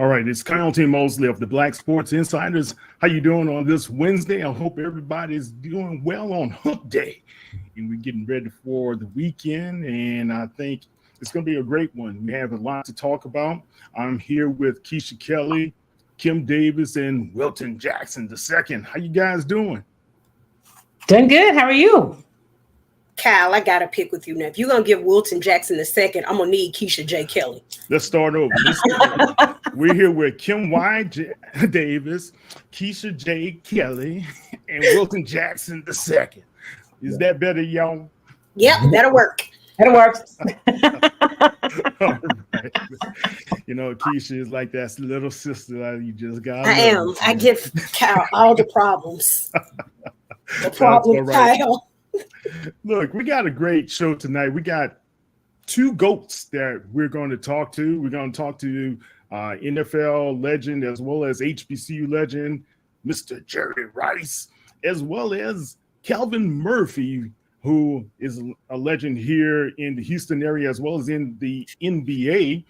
All right, it's Kyle T. Mosley of the Black Sports Insiders. How you doing on this Wednesday? I hope everybody's doing well on Hump Day. And we're getting ready for the weekend, and I think it's going to be a great one. We have a lot to talk about. I'm here with Keisha Kelly, Kim Davis, and Wilton Jackson II. How you guys doing? Doing good. How are you? Kyle, I got to pick with you now. If you're going to give Wilton Jackson II, I'm going to need Keisha J. Kelly. Let's start over. We're here with Kim Davis, Keisha J. Kelly, and Wilton Jackson II. Is that better, y'all? Yep, that'll work. That'll work. All right. You know, Keisha is like that little sister that you just got. I am. I give Kyle all the problems. The problem, right. Kyle. Look, we got a great show tonight. We got two GOATs that we're going to talk to. We're going to talk to NFL legend as well as HBCU legend, Mr. Jerry Rice, as well as Calvin Murphy, who is a legend here in the Houston area as well as in the NBA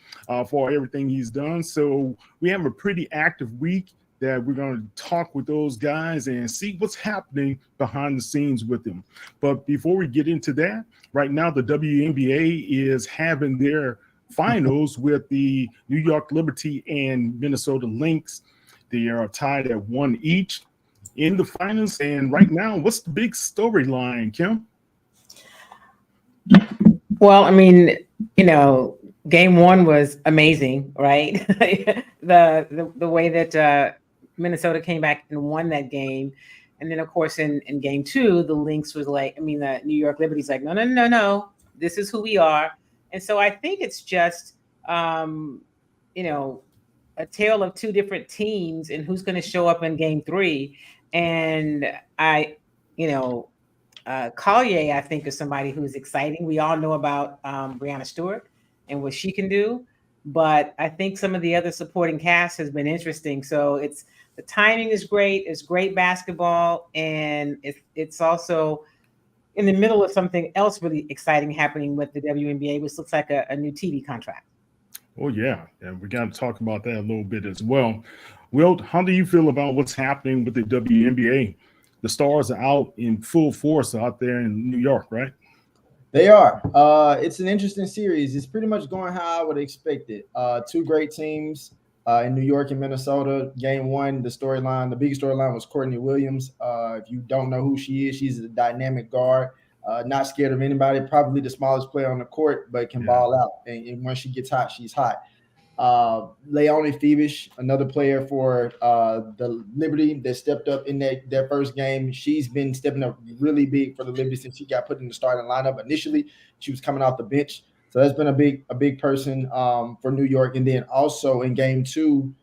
for everything he's done. So we have a pretty active week that we're going to talk with those guys and see what's happening behind the scenes with them. But before we get into that, right now the WNBA is having their finals with the New York Liberty and Minnesota Lynx. They are tied at 1 each in the finals. And right now, what's the big storyline, Kim? Well, I mean, you know, game one was amazing, right? the way that Minnesota came back and won that game. And then, of course, in game two, the Lynx was like, the New York Liberty's like, no, this is who we are. And so I think it's just, you know, a tale of two different teams and who's going to show up in game three. And Collier, I think, is somebody who's exciting. We all know about Breanna Stewart and what she can do. But I think some of the other supporting cast has been interesting. So the timing is great. It's great basketball. And it's also in the middle of something else really exciting happening with the WNBA, which looks like a new TV contract. Oh, yeah. And we got to talk about that a little bit as well. Wilt, how do you feel about what's happening with the WNBA? The Stars are out in full force out there in New York, right? They are. It's an interesting series. It's pretty much going how I would expect it. Two great teams in New York and Minnesota. Game one, the big storyline was Courtney Williams. If you don't know who she is, she's a dynamic guard, not scared of anybody, probably the smallest player on the court, but can ball out. And when she gets hot, she's hot. Leonie Fevish, another player for the Liberty that stepped up in their first game. She's been stepping up really big for the Liberty since she got put in the starting lineup. Initially, she was coming off the bench. So that's been a big person for New York. And then also in game two,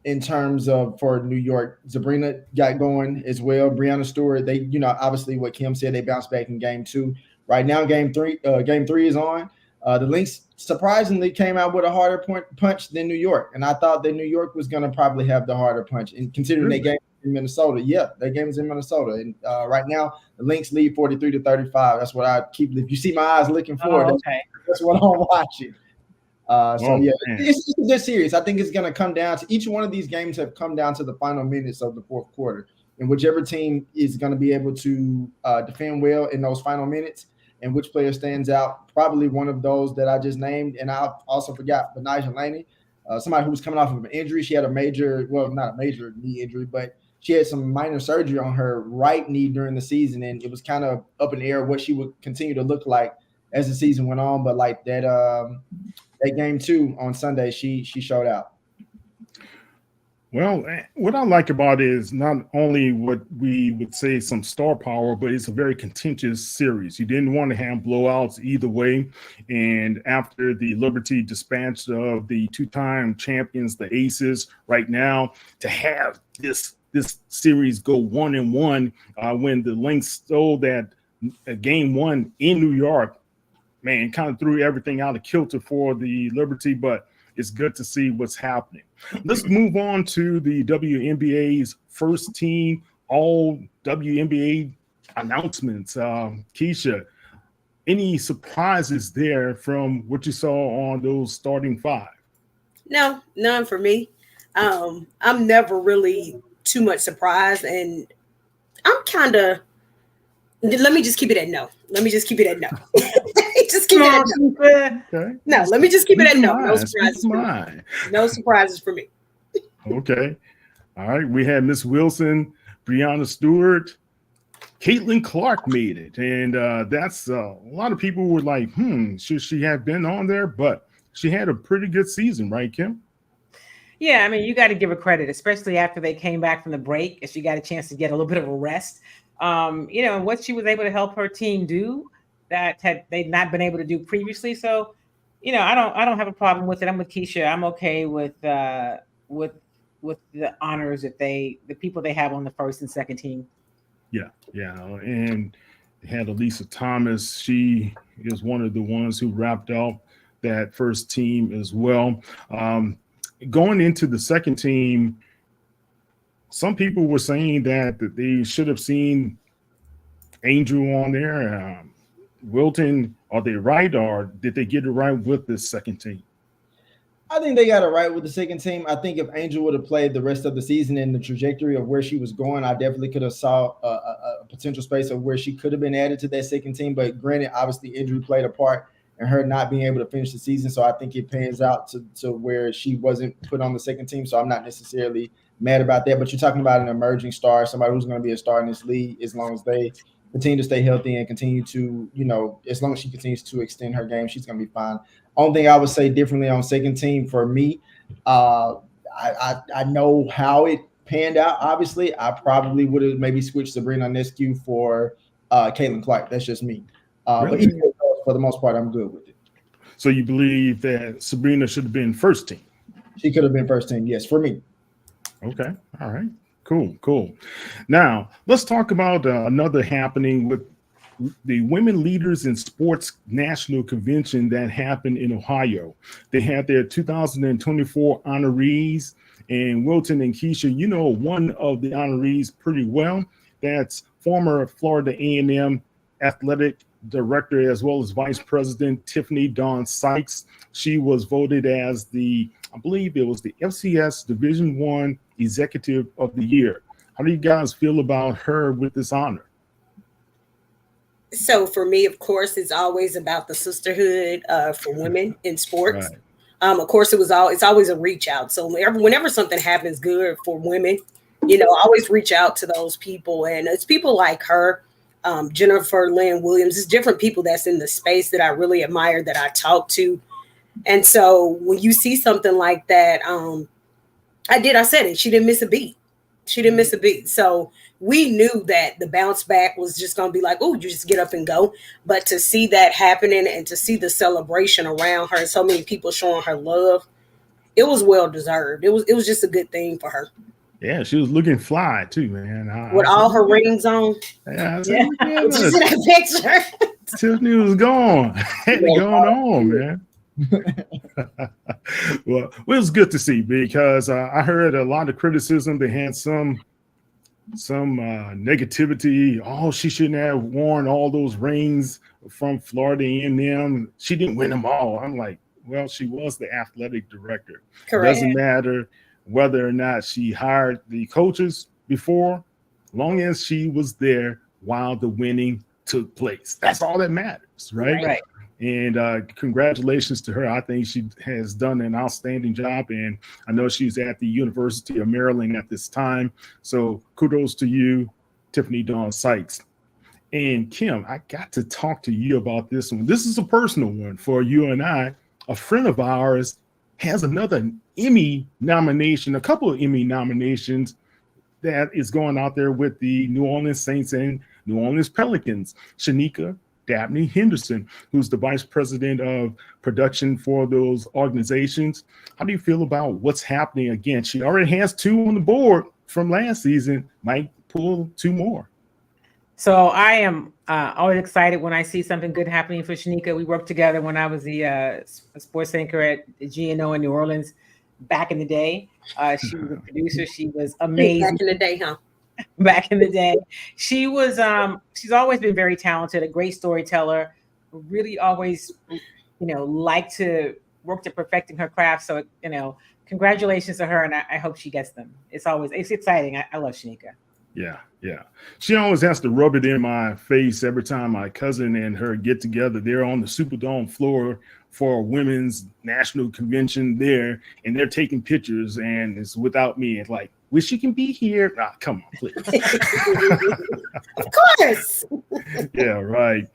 in terms of for New York, Sabrina got going as well. Breanna Stewart, they, obviously what Kim said, they bounced back in game two. Right now, game three is on. The Lynx surprisingly came out with a harder punch than New York. And I thought that New York was going to probably have the harder punch. And considering they game in Minnesota, their game is in Minnesota. And right now, the Lynx lead 43-35. That's what I keep. If you see my eyes looking forward, that's what I'm watching. It's a good series. I think it's going to come down to each one of these games have come down to the final minutes of the fourth quarter. And whichever team is going to be able to defend well in those final minutes, and which player stands out, probably one of those that I just named. And I also forgot Betnijah Laney, somebody who was coming off of an injury. She had not a major knee injury, but she had some minor surgery on her right knee during the season. And it was kind of up in the air what she would continue to look like as the season went on. But like that game two on Sunday, she showed out. Well, what I like about it is not only what we would say some star power, but it's a very contentious series. You didn't want to have blowouts either way. And after the Liberty dispatched of the two-time champions, the Aces, right now, to have this series go 1-1 when the Lynx stole that game one in New York, man, kind of threw everything out of kilter for the Liberty, but it's good to see what's happening. Let's move on to the WNBA's first team, all WNBA announcements. Keisha, any surprises there from what you saw on those starting five? No, none for me. I'm never really too much surprised, and I'm kind of. Let me just keep it at no. Let me just keep it at no. Just keep it at no. Okay. No, let me just keep it at Speak no. your No mind, speak surprises your for me. mind. No surprises for me. Okay. All right. We had Miss Wilson, Brianna Stewart, Caitlin Clark made it. And that's a lot of people were like, should she have been on there? But she had a pretty good season, right, Kim? Yeah, I mean, you got to give her credit, especially after they came back from the break, and she got a chance to get a little bit of a rest. What she was able to help her team do that had they'd not been able to do previously. So, I don't have a problem with it. I'm with Keisha. I'm okay with with the honors that the people they have on the first and second team. Yeah. And had Elisa Thomas. She is one of the ones who wrapped up that first team as well. Going into the second team, some people were saying that they should have seen Angel on there. Wilton, are they right, or did they get it right with this second team? I think they got it right with the second team. I think if Angel would have played the rest of the season in the trajectory of where she was going, I definitely could have saw a potential space of where she could have been added to that second team. But granted, obviously injury played a part in her not being able to finish the season. So I think it pans out to where she wasn't put on the second team. So I'm not necessarily mad about that. But you're talking about an emerging star, somebody who's going to be a star in this league as long as they continue to stay healthy and continue to, as long as she continues to extend her game, she's going to be fine. Only thing I would say differently on second team for me, I know how it panned out. Obviously, I probably would have maybe switched Sabrina Ionescu for Caitlin Clark. That's just me. Really? But even though, for the most part, I'm good with it. So you believe that Sabrina should have been first team? She could have been first team, yes, for me. Okay. All right. Cool. Now, let's talk about another happening with the Women Leaders in Sports National Convention that happened in Ohio. They had their 2024 honorees, and Wilton and Keisha, you know one of the honorees pretty well. That's former Florida A&M athletic director as well as vice president Tiffany Dawn Sykes. She was voted as I believe it was the FCS Division I Executive of the Year. How do you guys feel about her with this honor? So for me, of course, it's always about the sisterhood for women in sports. Right. Of course, it's always a reach out. So whenever something happens good for women, I always reach out to those people, and it's people like her, Jennifer Lynn Williams. It's different people that's in the space that I really admire, that I talk to. And so when you see something like that, I said it. She didn't miss a beat. So we knew that the bounce back was just going to be like, oh, you just get up and go. But to see that happening and to see the celebration around her and so many people showing her love, it was well deserved. It was just a good thing for her. Yeah, she was looking fly too, man. With all her rings on. Yeah, Did you see that picture? Tiffany was gone. Had it going on, man. Well, it was good to see, because I heard a lot of criticism. They had some negativity. Oh, she shouldn't have worn all those rings from Florida A&M. She didn't win them all. I'm like, well, she was the athletic director. Correct. It doesn't matter whether or not she hired the coaches before, long as she was there while the winning took place. That's all that matters, right? And congratulations to her. I think she has done an outstanding job. And I know she's at the University of Maryland at this time. So kudos to you, Tiffany Dawn Sykes. And Kim, I got to talk to you about this one. This is a personal one for you and I. A friend of ours has another Emmy nomination, a couple of Emmy nominations that is going out there with the New Orleans Saints and New Orleans Pelicans. Shanika Dabney Henderson, who's the vice president of production for those organizations. How do you feel about what's happening again? She already has 2 on the board from last season, might pull 2 more. So I am always excited when I see something good happening for Shanika. We worked together when I was the sports anchor at GNO in New Orleans back in the day. She was a producer. She was amazing. Back in the day, huh? Back in the day. She was she's always been very talented, a great storyteller, really always, liked to worked at perfecting her craft. So, congratulations to her, and I hope she gets them. It's exciting. I love Shanika. Yeah. She always has to rub it in my face every time my cousin and her get together. They're on the Superdome floor for a women's national convention there, and they're taking pictures, and it's without me. It's like, wish you can be here. Come on, please. Of course. Yeah, right.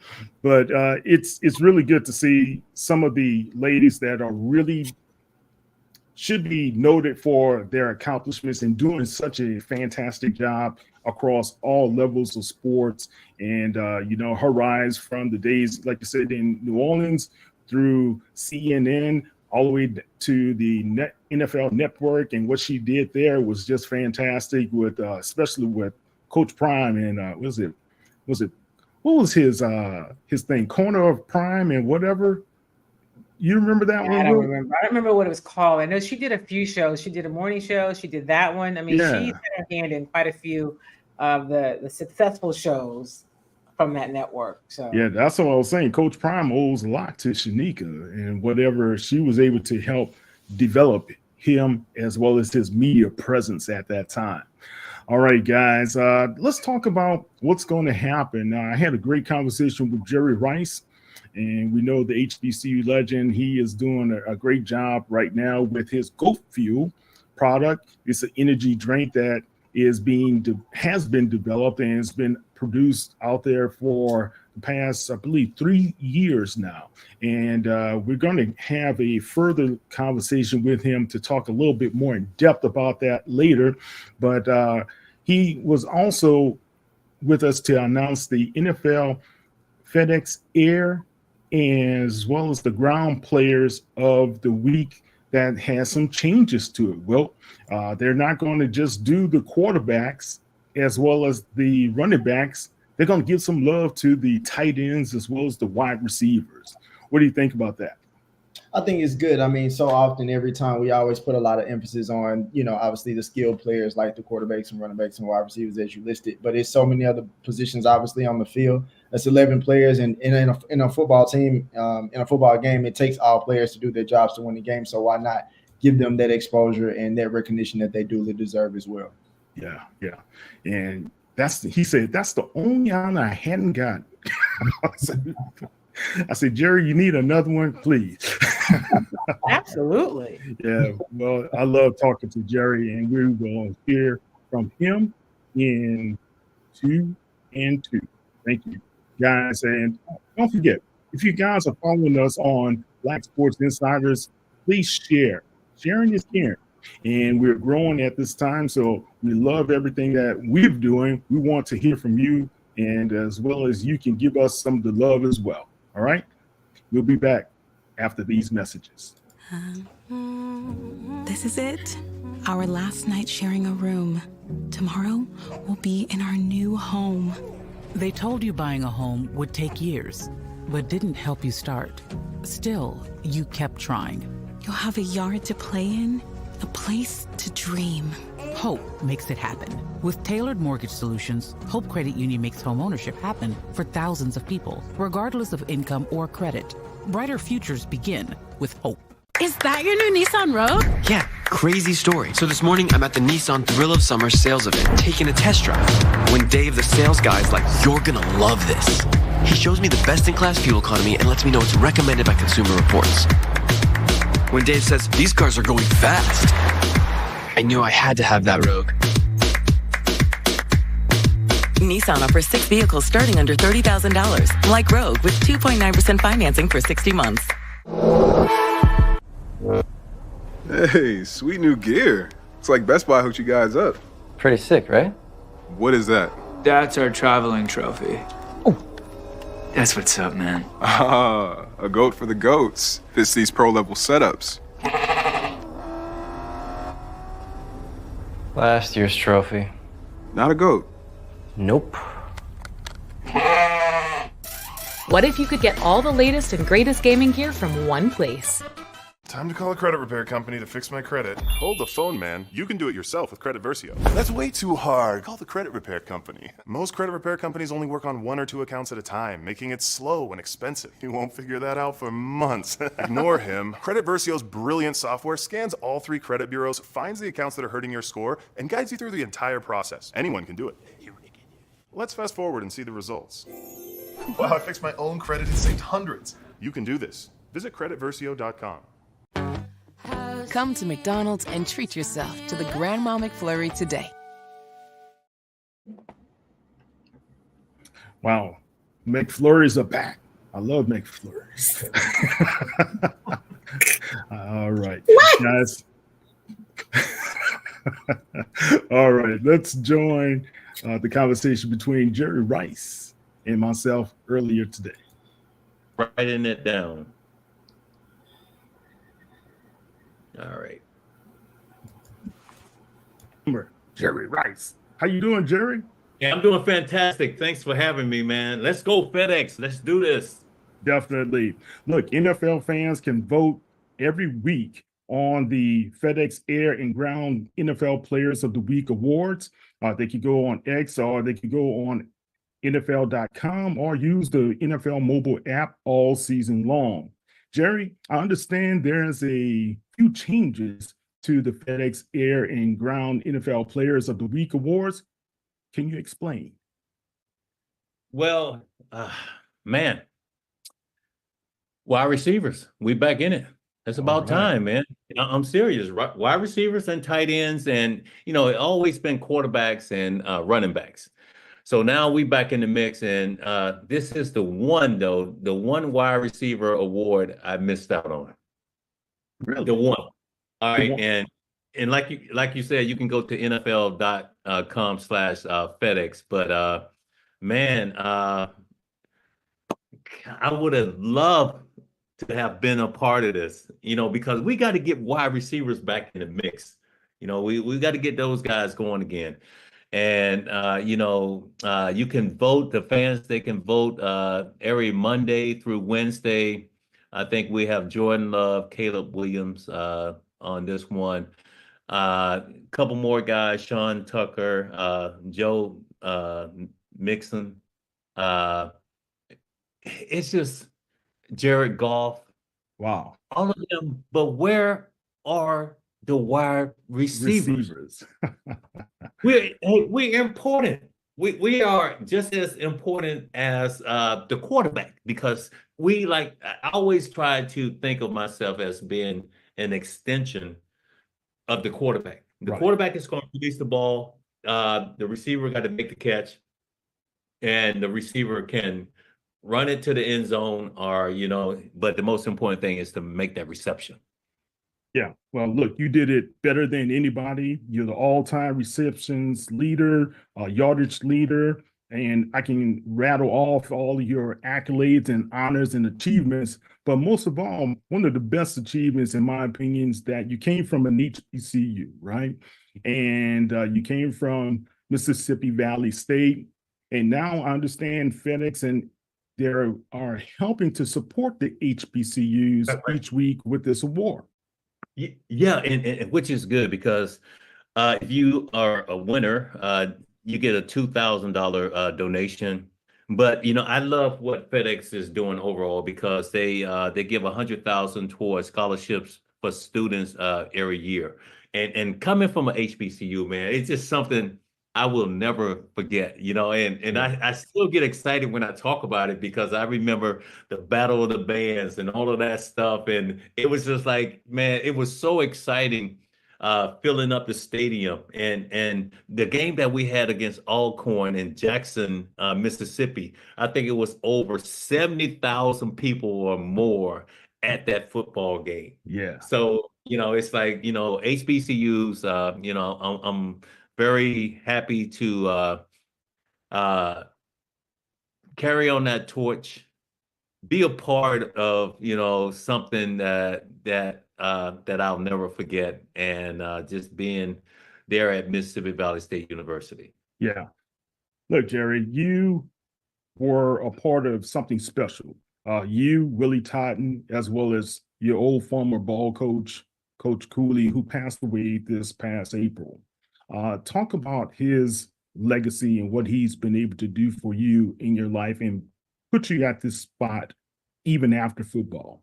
But it's really good to see some of the ladies that are really should be noted for their accomplishments and doing such a fantastic job across all levels of sports. And, her rise from the days, like you said, in New Orleans through CNN, all the way to the NFL Network, and what she did there was just fantastic. With especially with Coach Prime and what was his thing, Corner of Prime and whatever. You remember that one? I don't remember. I don't remember what it was called. I know she did a few shows. She did a morning show. She did that one. I mean, She's had her hand in quite a few of the successful shows from that network. So yeah, that's what I was saying. Coach Prime owes a lot to Shanika and whatever she was able to help develop him as well as his media presence at that time. All right, guys, let's talk about what's going to happen. I had a great conversation with Jerry Rice, and we know the HBCU legend. He is doing a great job right now with his Goat Fuel product. It's an energy drink that has been developed and has been produced out there for the past, I believe, 3 years now. And we're going to have a further conversation with him to talk a little bit more in depth about that later. But he was also with us to announce the NFL FedEx Air as well as the ground players of the week that has some changes to it. Well, they're not going to just do the quarterbacks as well as the running backs. They're going to give some love to the tight ends as well as the wide receivers. What do you think about that? I think it's good. I mean, so often, every time, we always put a lot of emphasis on, obviously the skilled players like the quarterbacks and running backs and wide receivers as you listed, but it's so many other positions obviously on the field. That's 11 players, and in a football team, in a football game, it takes all players to do their jobs to win the game. So why not give them that exposure and that recognition that they duly deserve as well? Yeah. And he said, that's the only honor I hadn't got. I said, Jerry, you need another one, please. Absolutely. Yeah, well, I love talking to Jerry, and we will hear from him in 2 and 2. Thank you, guys. And don't forget, if you guys are following us on Black Sports Insiders, please share. Sharing is caring. And we're growing at this time, so we love everything that we're doing. We want to hear from you, and as well as you can give us some of the love as well. All right? We'll be back after these messages. This is it. Our last night sharing a room. Tomorrow we'll be in our new home. They told you buying a home would take years, but didn't help you start. Still, you kept trying. You'll have a yard to play in, a place to dream. Hope makes it happen. With tailored mortgage solutions, Hope Credit Union makes homeownership happen for thousands of people, regardless of income or credit. Brighter futures begin with Hope. Is that your new Nissan Rogue? Yeah, crazy story. So this morning, I'm at the Nissan Thrill of Summer sales event, taking a test drive. When Dave, the sales guy, is like, "You're gonna love this." He shows me the best-in-class fuel economy and lets me know it's recommended by Consumer Reports. When Dave says, "These cars are going fast," I knew I had to have that Rogue. Nissan offers 6 vehicles starting under $30,000, like Rogue, with 2.9% financing for 60 months. Hey, sweet new gear. It's like Best Buy hooked you guys up. Pretty sick, right? What is that? That's our traveling trophy. Oh, that's what's up, man. Ah, a goat for the goats. Fits these pro-level setups. Last year's trophy. Not a goat. Nope. What if you could get all the latest and greatest gaming gear from one place? Time to call a credit repair company to fix my credit. Hold the phone, man. You can do it yourself with Credit Versio. That's way too hard. Call the credit repair company. Most credit repair companies only work on 1 or 2 accounts at a time, making it slow and expensive. You won't figure that out for months. Ignore him. Credit Versio's brilliant software scans all 3 credit bureaus, finds the accounts that are hurting your score, and guides you through the entire process. Anyone can do it. Let's fast forward and see the results. Wow, I fixed my own credit and saved hundreds. You can do this. Visit creditversio.com. Come to McDonald's and treat yourself to the Grandma McFlurry today. Wow. McFlurries are back. I love McFlurries. All right. What? Guys. All right. Let's join the conversation between Jerry Rice and myself earlier today. Writing it down. All right. Jerry Rice. How you doing, Jerry? Yeah, I'm doing fantastic. Thanks for having me, man. Let's go, FedEx. Let's do this. Definitely. Look, NFL fans can vote every week on the FedEx Air and Ground NFL Players of the Week awards. They could go on X or they could go on NFL.com or use the NFL mobile app all season long. Jerry, I understand there's a few changes to the FedEx Air and Ground NFL Players of the Week awards. Can you explain? Well, man, wide receivers, we back in it. It's about time, man. I'm serious. Wide receivers and tight ends, and it always been quarterbacks and running backs. So now we back in the mix, and this is the one wide receiver award I missed out on. Really? The one. All right, and like you said, you can go to NFL.com/FedEx, but man, I would have loved to have been a part of this, because we got to get wide receivers back in the mix. We got to get those guys going again. And, you can vote, the fans, they can vote every Monday through Wednesday. I think we have Jordan Love, Caleb Williams on this one. Couple more guys, Sean Tucker, Joe Mixon. It's just Jared Goff. Wow. All of them, but where are the wide receivers? We're important. We are just as important as the quarterback, because I always try to think of myself as being an extension of the quarterback. The quarterback is going to release the ball. The receiver got to make the catch, and the receiver can run it to the end zone, or but the most important thing is to make that reception. Yeah, well, look, you did it better than anybody. You're the all-time receptions leader, yardage leader, and I can rattle off all of your accolades and honors and achievements. But most of all, one of the best achievements, in my opinion, is that you came from an HBCU, right? And you came from Mississippi Valley State. And now I understand FedEx and they are helping to support the HBCUs each week with this award. Yeah, and which is good, because if you are a winner, you get a $2,000 donation. But I love what FedEx is doing overall, because they give $100,000 towards scholarships for students every year. And coming from an HBCU, man, it's just something I will never forget, and I still get excited when I talk about it, because I remember the Battle of the Bands and all of that stuff. And it was just like, man, it was so exciting filling up the stadium. And the game that we had against Alcorn in Jackson, Mississippi, I think it was over 70,000 people or more at that football game. Yeah. So, it's like, HBCUs, I'm very happy to carry on that torch, be a part of something that I'll never forget, and just being there at Mississippi Valley State University. Yeah. Look, Jerry, you were a part of something special. you, Willie Totten, as well as your old former ball coach, Coach Cooley, who passed away this past April. Talk about his legacy and what he's been able to do for you in your life and put you at this spot even after football.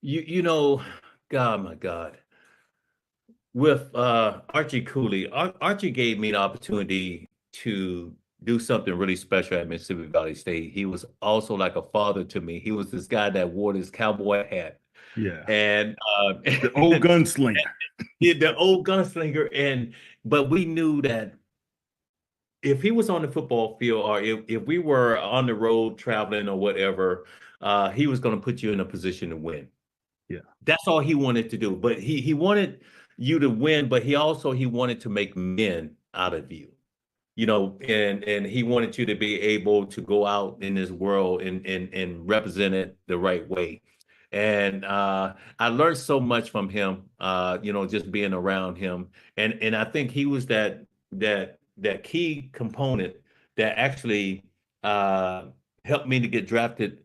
You know, God, my God. With Archie Cooley, Archie gave me the opportunity to do something really special at Mississippi Valley State. He was also like a father to me. He was this guy that wore this cowboy hat. Yeah. And the old gunslinger. Yeah, the old gunslinger. But we knew that if he was on the football field or if we were on the road traveling or whatever, he was going to put you in a position to win. Yeah. That's all he wanted to do. But he wanted you to win, but he wanted to make men out of you. You know, and he wanted you to be able to go out in this world and represent it the right way. And I learned so much from him, you know, just being around him. And I think he was that key component that actually helped me to get drafted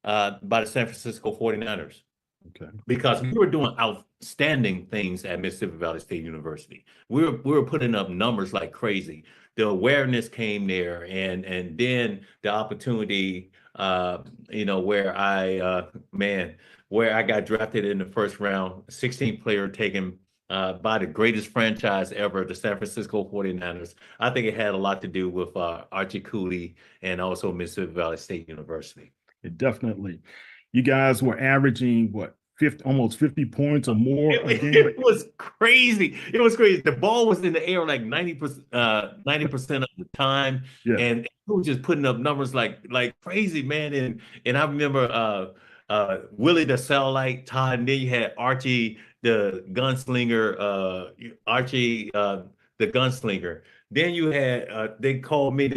by the San Francisco 49ers. Okay. Because we were doing outstanding things at Mississippi Valley State University. We were putting up numbers like crazy. The awareness came there, and then the opportunity, you know, where I got drafted in the first round, 16th player taken by the greatest franchise ever, the San Francisco 49ers. I think it had a lot to do with Archie Cooley and also Mississippi Valley State University. It definitely. You guys were averaging what, almost 50 points or more a game? It was crazy. It was crazy. The ball was in the air like 90% of the time, yeah. And we were just putting up numbers like crazy, man. And I remember Willie the Satellite Todd, and then you had Archie the gunslinger, Archie the gunslinger. Then you had they called me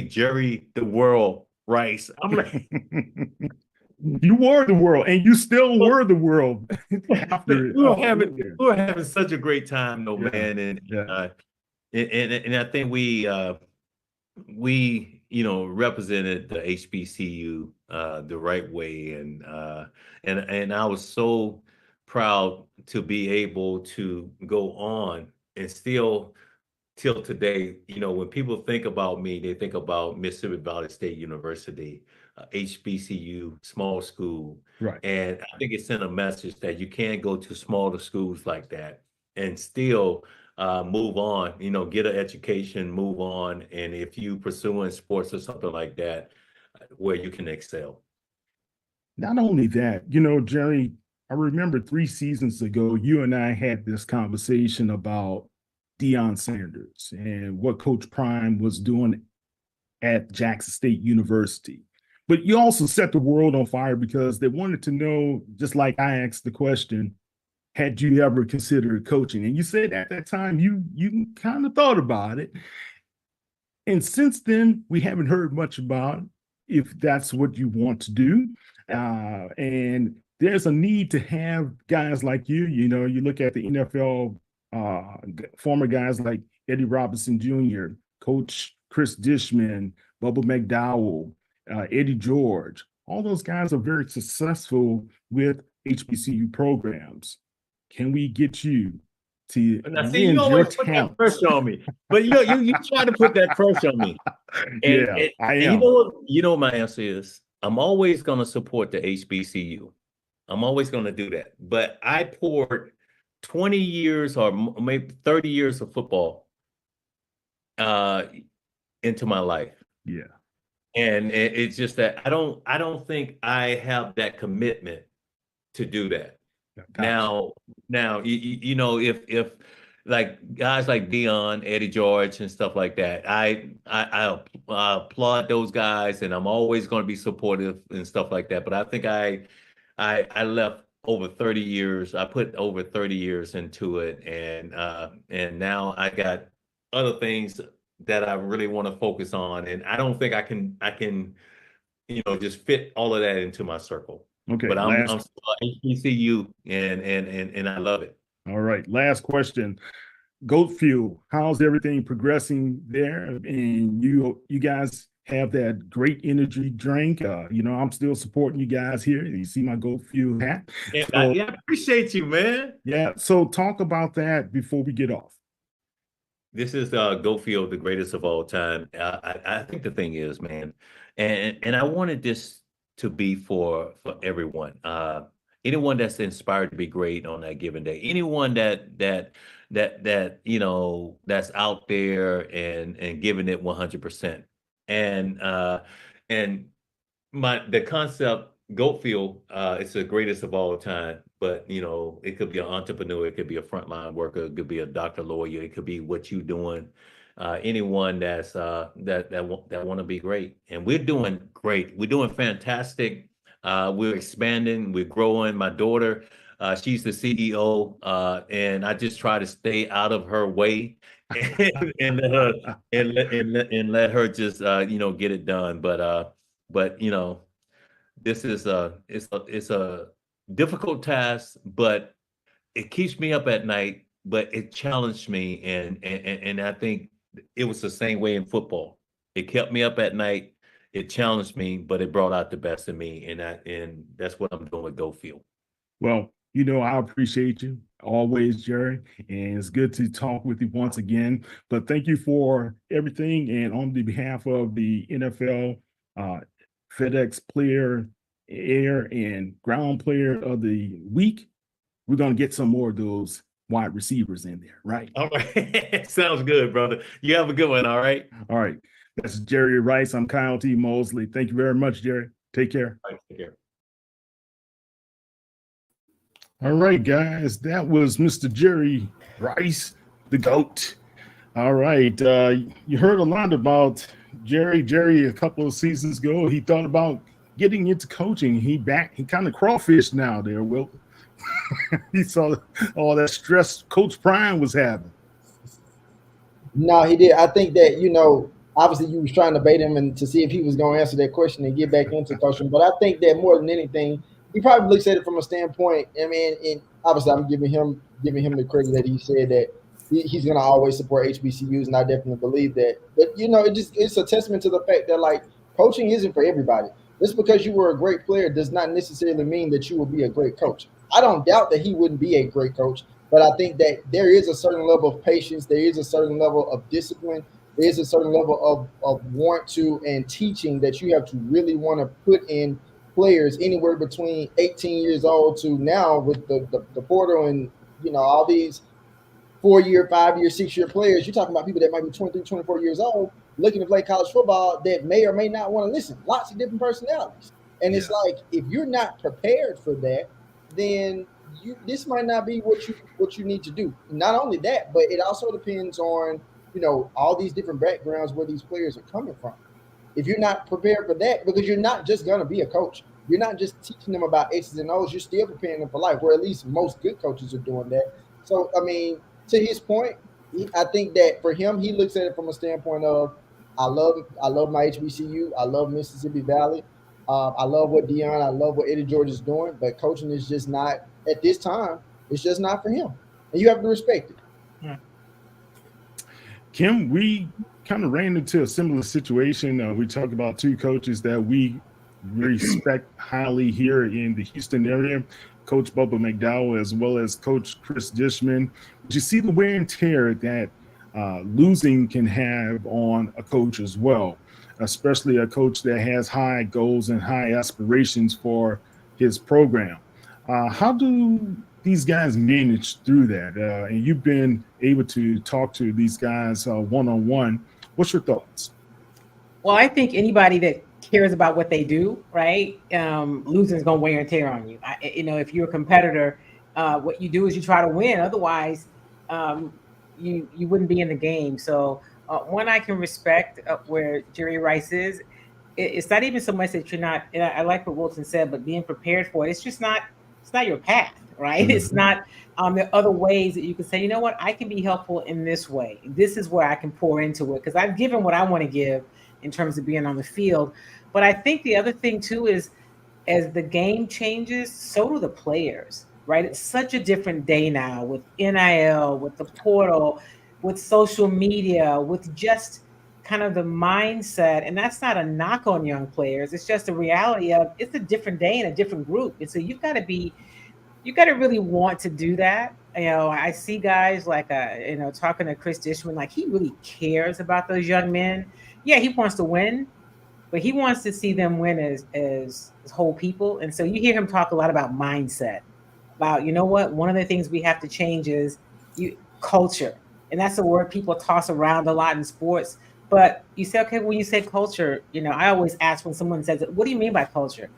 Jerry the World Rice. I'm like. You were the world, and you still were the world. We were having such a great time, though, man. And I think we you know, represented the HBCU the right way, and I was so proud to be able to go on and still till today, you know, when people think about me, they think about Mississippi Valley State University. HBCU, small school. Right. And I think it sent a message that you can't go to smaller schools like that and still move on, you know, get an education, move on. And if you pursuing sports or something like that, where you can excel. Not only that, you know, Jerry, I remember 3 seasons ago, you and I had this conversation about Deion Sanders and what Coach Prime was doing at Jackson State University. But you also set the world on fire because they wanted to know, just like I asked the question, had you ever considered coaching? And you said at that time you kind of thought about it. And since then, we haven't heard much about if that's what you want to do. And there's a need to have guys like you. You know, you look at the NFL, former guys like Eddie Robinson Jr., Coach Chris Dishman, Bubba McDowell, Eddie George. All those guys are very successful with HBCU programs. Can we get you to you always put that pressure on me? But you try to put that pressure on me. And I am. You know my answer is I'm always going to support the HBCU. I'm always going to do that. But I poured 20 years or maybe 30 years of football into my life. Yeah. And it's just that I don't think I have that commitment to do that. Gotcha. Now, you know, if like guys like Deion, Eddie George, and stuff like that, I applaud those guys, and I'm always going to be supportive and stuff like that. But I think I left over 30 years. I put over 30 years into it, and now I got other things that I really want to focus on, and I don't think I can, you know, just fit all of that into my circle. Okay, but I'm still HBCU, and I love it. All right, last question. Goat Fuel, how's everything progressing there? And you guys have that great energy drink. I'm still supporting you guys here. You see my Go Fuel hat. Yeah, So, I appreciate you, man. yeah. So talk about that before we get off. This is Go Field, the greatest of all time. I think the thing is, man, and I wanted this to be for everyone. Anyone that's inspired to be great on that given day. Anyone that that's out there and giving it 100%. And the concept Goatfield, it's the greatest of all time, but it could be an entrepreneur, it could be a frontline worker, it could be a doctor, lawyer, it could be what you doing. Anyone that's that want to be great, and we're doing great. We're doing fantastic. We're expanding. We're growing. My daughter, she's the CEO, and I just try to stay out of her way and let her just get it done. But this is it's a difficult task, but it keeps me up at night. But it challenged me, and I think it was the same way in football. It kept me up at night. It challenged me, but it brought out the best in me, and that's what I'm doing with Go Field. Well, I appreciate you always, Jerry, and it's good to talk with you once again. But thank you for everything, and on the behalf of the NFL FedEx Player, Air, and Ground Player of the Week, we're going to get some more of those wide receivers in there, right? All right. Sounds good, brother. You have a good one, all right? All right. That's Jerry Rice. I'm Kyle T. Mosley. Thank you very much, Jerry. Take care. All right, take care. All right, guys. That was Mr. Jerry Rice, the GOAT. All right. You heard a lot about Jerry. Jerry, a couple of seasons ago, he thought about getting into coaching. He kind of crawfished now there, Will. He saw all that stress Coach Prime was having. No, he did. I think that, obviously you was trying to bait him and to see if he was going to answer that question and get back into coaching. But I think that more than anything, he probably looks at it from a standpoint. I mean, and obviously I'm giving him the credit that he said that he's going to always support HBCUs, and I definitely believe that. But it's a testament to the fact that coaching isn't for everybody. Just because you were a great player does not necessarily mean that you will be a great coach. I don't doubt that he wouldn't be a great coach, but I think that there is a certain level of patience, there is a certain level of discipline, there is a certain level of want to and teaching that you have to really want to put in players anywhere between 18 years old to now with the portal and all these 4-year, 5-year, 6-year players. You're talking about people that might be 23, 24 years old looking to play college football that may or may not want to listen. Lots of different personalities. And it's like, if you're not prepared for that, then this might not be what you need to do. Not only that, but it also depends on, all these different backgrounds where these players are coming from. If you're not prepared for that, because you're not just going to be a coach. You're not just teaching them about X's and O's. You're still preparing them for life, where at least most good coaches are doing that. So, I mean, to his point, I think that for him, he looks at it from a standpoint of, I love my HBCU. I love Mississippi Valley. I love what Deion, I love what Eddie George is doing, but coaching is just not, at this time, it's just not for him. And you have to respect it. Yeah. Kim, we kind of ran into a similar situation. We talked about two coaches that we respect highly here in the Houston area, Coach Bubba McDowell as well as Coach Chris Dishman. But you see the wear and tear that losing can have on a coach as well, especially a coach that has high goals and high aspirations for his program. How do these guys manage through that? And you've been able to talk to these guys one-on-one. What's your thoughts? Well, I think anybody that cares about what they do, right, losing is going to wear and tear on you. If you're a competitor, what you do is you try to win. Otherwise, you wouldn't be in the game. So one, I can respect where Jerry Rice is. It's not even so much that you're not, and I like what Wilson said, but being prepared for it. It's just not, it's not your path, right? Mm-hmm. It's not, there are other ways that you can say, you know what, I can be helpful in this way. This is where I can pour into it because I've given what I want to give in terms of being on the field. But I think the other thing too is as the game changes, so do the players, right? It's such a different day now with NIL, with the portal, with social media, with just kind of the mindset, and that's not a knock on young players. It's just a reality of it's a different day and a different group. And so you got to really want to do that. You know, I see guys like, talking to Chris Dishman, like he really cares about those young men. Yeah, he wants to win, but he wants to see them win as whole people. And so you hear him talk a lot about mindset, about, you know what, one of the things we have to change is culture. And that's a word people toss around a lot in sports. But you say, okay, when you say culture, I always ask when someone says, what do you mean by culture?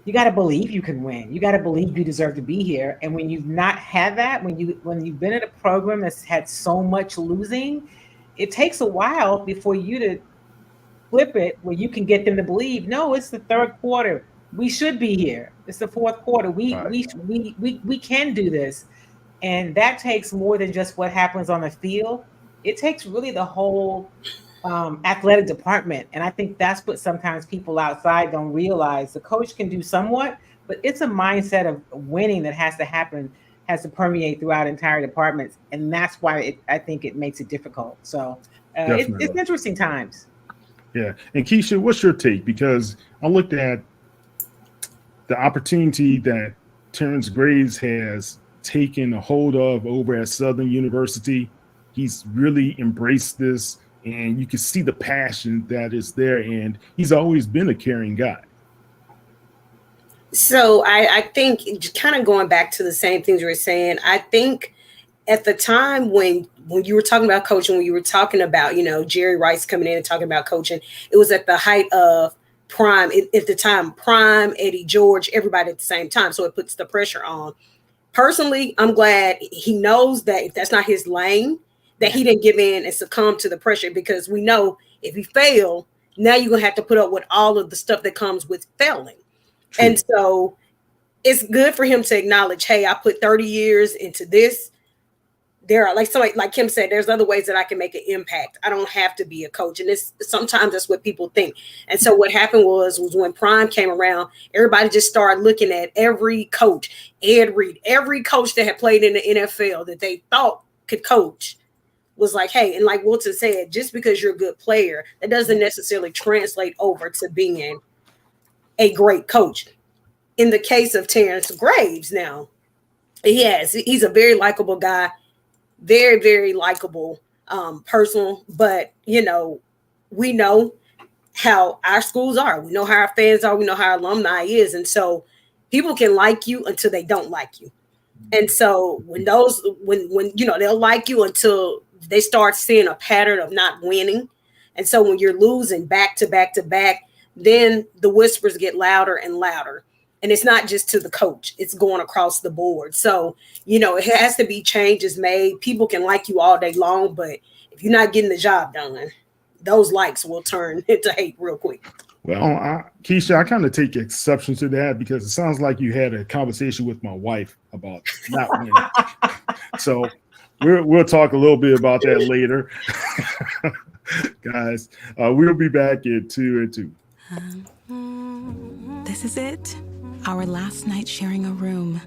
You got to believe you can win. You got to believe you deserve to be here. And when you've not had that, when you've been in a program that's had so much losing, it takes a while before you to flip it where you can get them to believe, no, it's the third quarter. We should be here. It's the fourth quarter. We can do this. And that takes more than just what happens on the field. It takes really the whole athletic department. And I think that's what sometimes people outside don't realize. The coach can do somewhat, but it's a mindset of winning that has to happen, has to permeate throughout entire departments. And that's why I think it makes it difficult. So it's interesting times. Yeah. And Keisha, what's your take? Because I looked at the opportunity that Terrence Graves has taken a hold of over at Southern University. He's really embraced this, and you can see the passion that is there, and he's always been a caring guy. So I think, kind of going back to the same things you were saying, I think at the time when you were talking about coaching, when you were talking about, Jerry Rice coming in and talking about coaching, it was at the height of prime, at the time, prime, Eddie George, everybody at the same time. So it puts the pressure on. Personally, I'm glad he knows that if that's not his lane, that he didn't give in and succumb to the pressure, because we know if he failed, now you're going to have to put up with all of the stuff that comes with failing. True. And so it's good for him to acknowledge, hey, I put 30 years into this. There are, like Kim said, there's other ways that I can make an impact. I don't have to be a coach. And sometimes that's what people think. And so what happened was when Prime came around, everybody just started looking at every coach, Ed Reed, every coach that had played in the NFL that they thought could coach was like, hey, and like Wilton said, just because you're a good player, that doesn't necessarily translate over to being a great coach. In the case of Terrence Graves now, he's a very likable guy. Very, very likable person. But, we know how our schools are. We know how our fans are. We know how our alumni is. And so people can like you until they don't like you. And so when they'll like you until they start seeing a pattern of not winning. And so when you're losing back to back to back, then the whispers get louder and louder. And it's not just to the coach, it's going across the board. So, it has to be changes made. People can like you all day long, but if you're not getting the job done, those likes will turn into hate real quick. Well, Keisha, I kind of take exception to that because it sounds like you had a conversation with my wife about not winning. So we'll talk a little bit about that later. Guys, we'll be back at 2 and 2. This is it. Our last night sharing a room.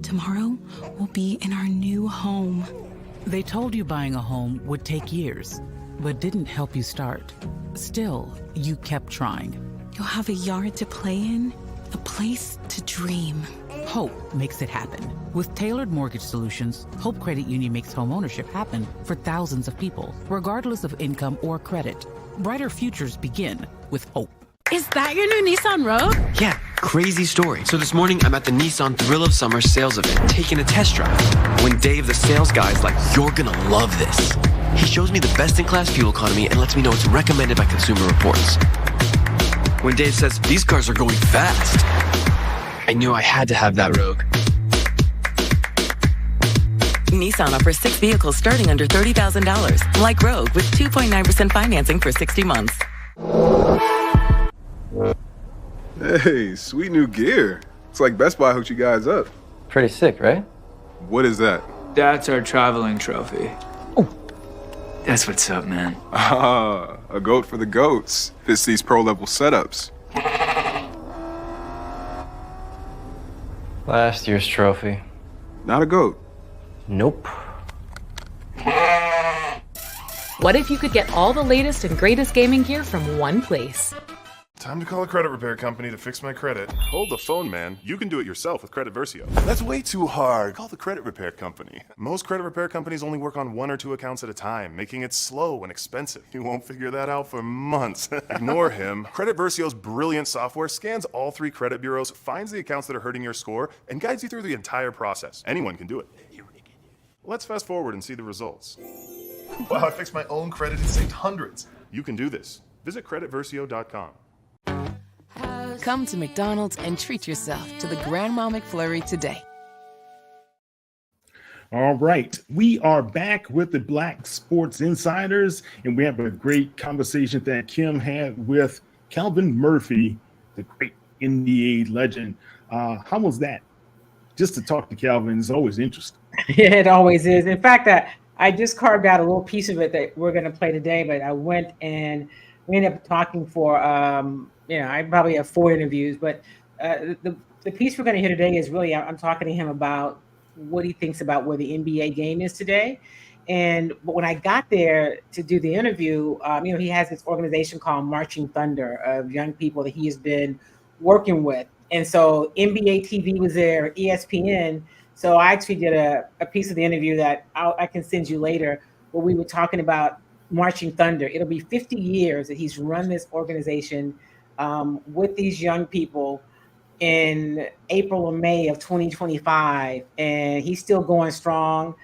Tomorrow we'll be in our new home. They told you buying a home would take years, but didn't help you start. Still, you kept trying. You'll have a yard to play in, a place to dream. Hope makes it happen. With Tailored Mortgage Solutions, Hope Credit Union makes homeownership happen for thousands of people, regardless of income or credit. Brighter futures begin with hope. Is that your new Nissan Rogue? Yeah, crazy story. So this morning, I'm at the Nissan Thrill of Summer sales event, taking a test drive. When Dave, the sales guy, is like, you're gonna love this. He shows me the best-in-class fuel economy and lets me know it's recommended by Consumer Reports. When Dave says, these cars are going fast, I knew I had to have that Rogue. Nissan offers 6 vehicles starting under $30,000, like Rogue, with 2.9% financing for 60 months. Hey, sweet new gear. It's like Best Buy hooked you guys up. Pretty sick, right? What is that? That's our traveling trophy. Oh, that's what's up, man. Ah, a goat for the goats. Fits these pro-level setups. Last year's trophy. Not a goat. Nope. What if you could get all the latest and greatest gaming gear from one place? Time to call a credit repair company to fix my credit. Hold the phone, man. You can do it yourself with Credit Versio. That's way too hard. Call the credit repair company. Most credit repair companies only work on 1 or 2 accounts at a time, making it slow and expensive. You won't figure that out for months. Ignore him. Credit Versio's brilliant software scans all 3 credit bureaus, finds the accounts that are hurting your score, and guides you through the entire process. Anyone can do it. Let's fast forward and see the results. Wow, I fixed my own credit and saved hundreds. You can do this. Visit creditversio.com. Come to McDonald's and treat yourself to the Grandma McFlurry today. All right, we are back with the Black Sports Insiders, and we have a great conversation that Kim had with Calvin Murphy, the great NBA legend. How was that? Just to talk to Calvin is always interesting. Yeah, it always is. In fact, I just carved out a little piece of it that we're going to play today, but I went and we ended up talking for, I probably have 4 interviews, but the piece we're going to hear today is really, I'm talking to him about what he thinks about where the NBA game is today. But when I got there to do the interview, he has this organization called Marching Thunder of young people that he has been working with. And so NBA TV was there, ESPN. So I actually did a piece of the interview that I can send you later, where we were talking about Marching Thunder. It'll be 50 years that he's run this organization with these young people in April or May of 2025, and he's still going strong.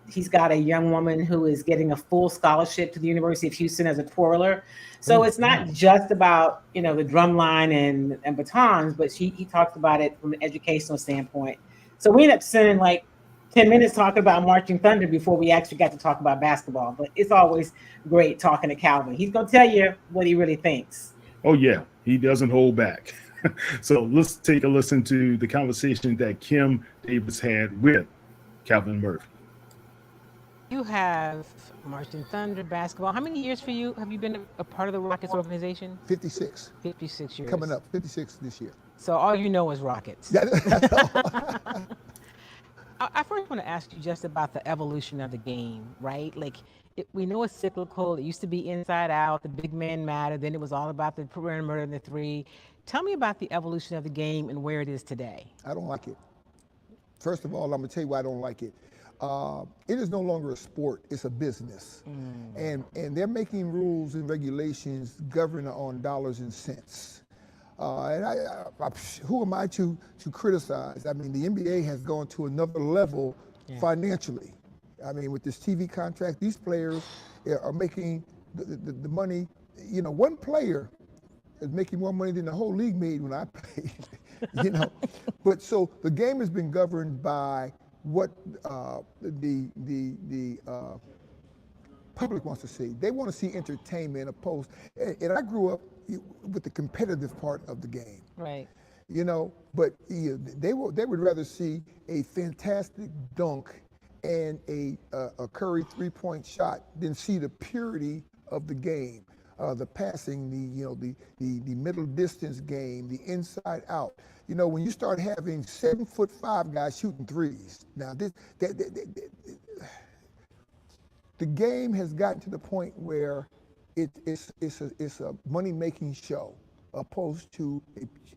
He's got a young woman who is getting a full scholarship to the University of Houston as a twirler. So it's not just about, the drumline and batons, but he talks about it from an educational standpoint. So we ended up spending like 10 minutes talking about Marching Thunder before we actually got to talk about basketball. But it's always great talking to Calvin. He's going to tell you what he really thinks. Oh, yeah. He doesn't hold back. So let's take a listen to the conversation that Kim Davis had with Calvin Murphy. You have Marching Thunder basketball. How many years for you have you been a part of the Rockets organization? 56. 56 years. Coming up, 56 this year. So all you know is Rockets. That's all. I first want to ask you just about the evolution of the game, right? Like, we know it's cyclical. It used to be inside out, the big man mattered. Then it was all about the perimeter and the 3. Tell me about the evolution of the game and where it is today. I don't like it. First of all, I'm going to tell you why I don't like it. It is no longer a sport, it's a business. And they're making rules and regulations governed on dollars and cents. Who am I to criticize? I mean, the NBA has gone to another level financially. I mean, with this TV contract, these players are making the money. One player is making more money than the whole league made when I played. But so the game has been governed by what the public wants to see. They want to see entertainment opposed. And I grew up with the competitive part of the game. Right. But they would rather see a fantastic dunk and a Curry 3-point shot than see the purity of the game, the passing, the middle distance game, the inside out. When you start having 7'5" guys shooting threes, now the game has gotten to the point where it's a money-making show opposed to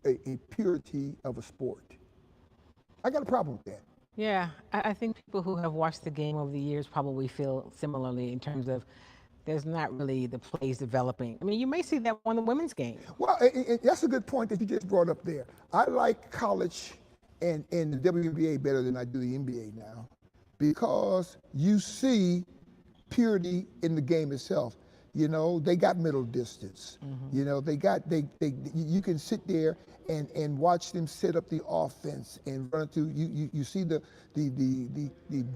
a purity of a sport. I got a problem with that. Yeah, I think people who have watched the game over the years probably feel similarly in terms of there's not really the plays developing. I mean, you may see that on the women's game. Well, that's a good point that you just brought up there. I like college and the WNBA better than I do the NBA now because you see purity in the game itself. They got middle distance. You can sit there and watch them set up the offense and run through. You see the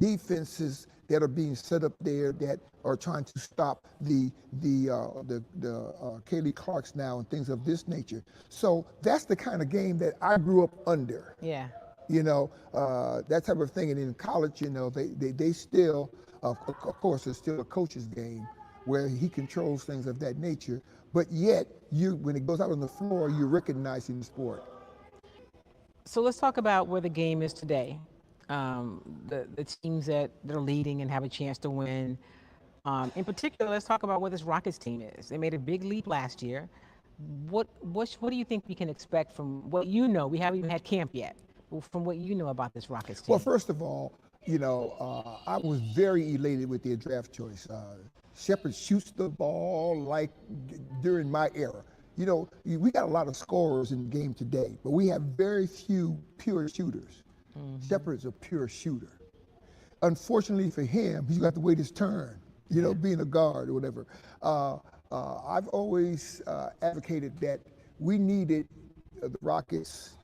defenses that are being set up there that are trying to stop the Kaylee Clarks now and things of this nature. So that's the kind of game that I grew up under. Yeah. That type of thing. And in college, they still, of course, it's still a coach's game where he controls things of that nature, but yet when it goes out on the floor, you're recognizing the sport. So let's talk about where the game is today. The teams that are leading and have a chance to win. In particular, let's talk about what this Rockets team is. They made a big leap last year. What do you think we can expect from what you know? We haven't even had camp yet. From what you know about this Rockets team. Well, first of all, I was very elated with their draft choice. Shepard shoots the ball like during my era. We got a lot of scorers in the game today, but we have very few pure shooters. Mm-hmm. Shepard's a pure shooter. Unfortunately for him, he's got to wait his turn, being a guard or whatever. I've always advocated that we needed the Rockets.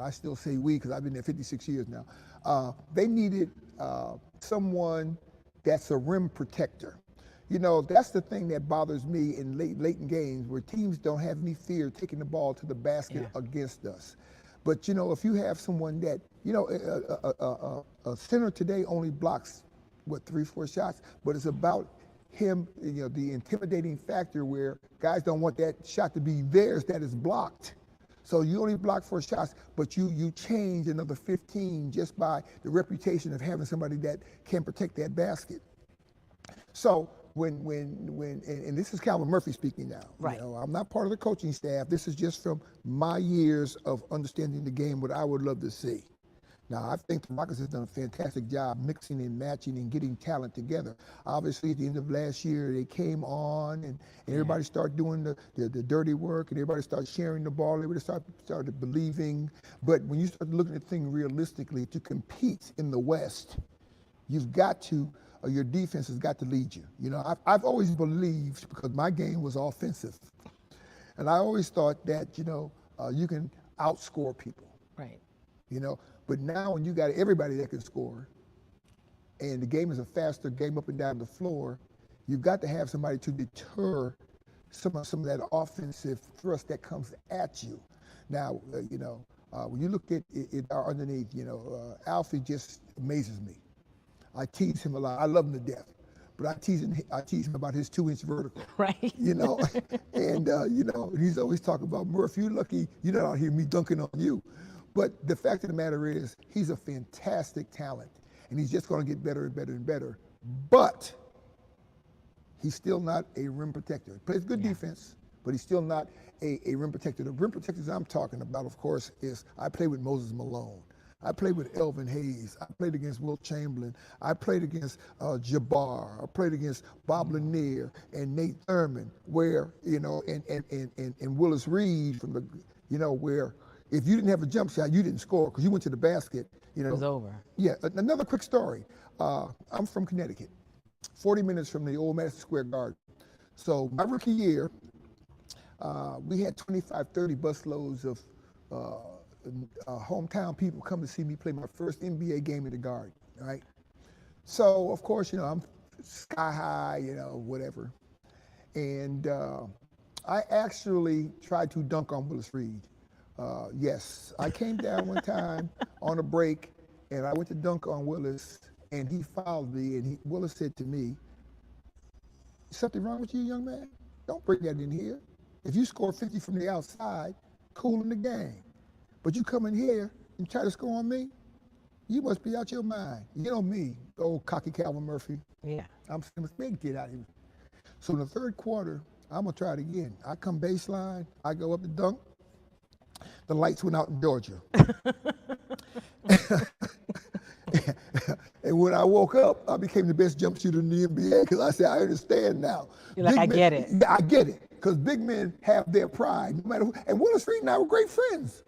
I still say we because I've been there 56 years now. They needed someone that's a rim protector. That's the thing that bothers me in late in games where teams don't have any fear taking the ball to the basket against us. But, if you have someone that, a center today only blocks, 3-4 shots, but it's about him, the intimidating factor where guys don't want that shot to be theirs that is blocked. So you only block 4 shots, but you change another 15 just by the reputation of having somebody that can protect that basket. So and this is Calvin Murphy speaking now. Right. I'm not part of the coaching staff. This is just from my years of understanding the game, what I would love to see. Now, I think the Rockets has done a fantastic job mixing and matching and getting talent together. Obviously, at the end of last year, they came on and everybody started doing the dirty work and everybody started sharing the ball. Everybody started believing. But when you start looking at things realistically, to compete in the West, you've got to, your defense has got to lead you. I've always believed, because my game was offensive, and I always thought that, you can outscore people. Right. But now when you got everybody that can score, and the game is a faster game up and down the floor, you've got to have somebody to deter some of that offensive thrust that comes at you. Now, when you look at it underneath, Alfie just amazes me. I tease him a lot. I love him to death, but I tease him about his 2-inch vertical. Right. And he's always talking about, Murph, you're lucky you're not out here me dunking on you. But the fact of the matter is, he's a fantastic talent, and he's just going to get better and better and better. But he's still not a rim protector. He plays good defense, but he's still not a rim protector. The rim protectors I'm talking about, of course, is I played with Moses Malone. I played with Elvin Hayes. I played against Wilt Chamberlain. I played against Jabbar. I played against Bob Lanier and Nate Thurman, where, and Willis Reed from the, where if you didn't have a jump shot, you didn't score because you went to the basket. It was over. Yeah. Another quick story. I'm from Connecticut, 40 minutes from the old Madison Square Garden. So my rookie year, we had 25, 30 busloads of hometown people come to see me play my first NBA game in the Garden, right? So, of course, I'm sky high, whatever. And I actually tried to dunk on Willis Reed. Yes, I came down one time on a break, and I went to dunk on Willis, and he fouled me, and Willis said to me, "Something wrong with you, young man? Don't bring that in here. If you score 50 from the outside, cool in the game. But you come in here and try to score on me, you must be out your mind." You know me, old cocky Calvin Murphy. Yeah. I'm saying, man, get out of here. So in the third quarter, I'm going to try it again. I come baseline, I go up to dunk. The lights went out in Georgia. And when I woke up, I became the best jump shooter in the NBA because I said, I understand now. You're like, I get it. Yeah, I get it. Because big men have their pride, no matter who. And Willis Reed and I were great friends.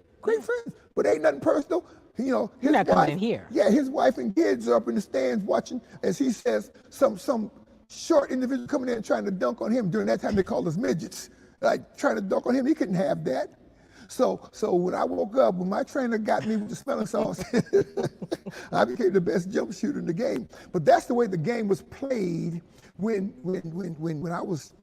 But ain't nothing personal. His You're not coming in here. Yeah, his wife and kids are up in the stands watching, as he says, some short individual coming in and trying to dunk on him. During that time, they called us midgets. Like, trying to dunk on him. He couldn't have that. So when I woke up, when my trainer got me with the smelling salts, I became the best jump shooter in the game. But that's the way the game was played when I was,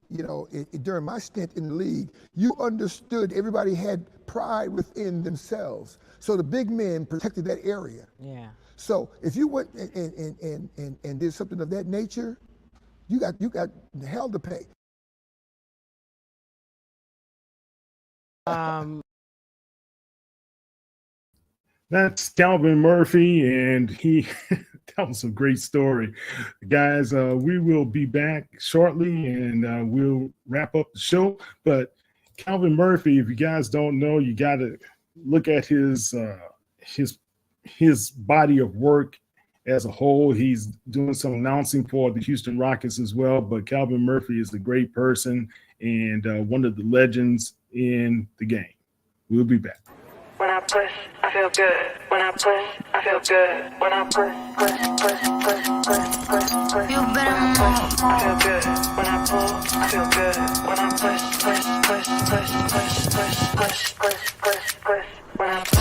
during my stint in the league. You understood everybody had pride within themselves. So the big men protected that area. Yeah. So if you went and did something of that nature, you got hell to pay. That's Calvin Murphy, and That was a great story. Guys, we will be back shortly and we'll wrap up the show. But Calvin Murphy, if you guys don't know, you got to look at his body of work as a whole. He's doing some announcing for the Houston Rockets as well. But Calvin Murphy is a great person and one of the legends in the game. We'll be back. When I push, I feel good. When I push, I feel good. When I push. You better move. I feel good. When I pull, I feel good. When I push. When I push, I